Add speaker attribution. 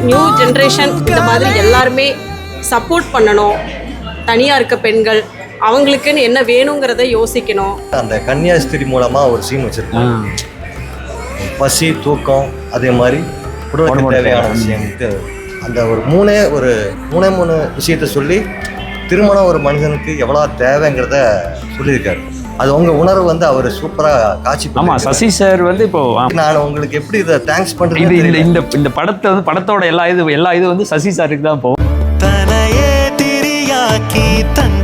Speaker 1: New generation இந்த மாதிரி எல்லாருமே சப்போர்ட் பண்ணணும். தனியாக இருக்க பெண்கள் அவங்களுக்குன்னு என்ன வேணுங்கிறத யோசிக்கணும்.
Speaker 2: அந்த கன்னியாஸ்திரி மூலமாக ஒரு சீன் வச்சுருக்கோம். பசி, தூக்கம், அதே மாதிரி உடலுக்கு தேவையான விஷயம்ட்டு அந்த ஒரு மூணே விஷயத்த சொல்லி திருமணம் ஒரு மனிதனுக்கு எவ்வளோ தேவைங்கிறத சொல்லியிருக்காரு. அது உங்கள் உணர்வு வந்து அவர் சூப்பராக காட்சி.
Speaker 3: ஆமாம், சசி சார் வந்து இப்போ
Speaker 2: நான் உங்களுக்கு எப்படி இதை தேங்க்ஸ் பண்ணுறது,
Speaker 3: இந்த படத்தை வந்து படத்தோட எல்லா இது வந்து சசி சாருக்கு தான் போகும்.
Speaker 4: தனையே திரியாக்கி தன்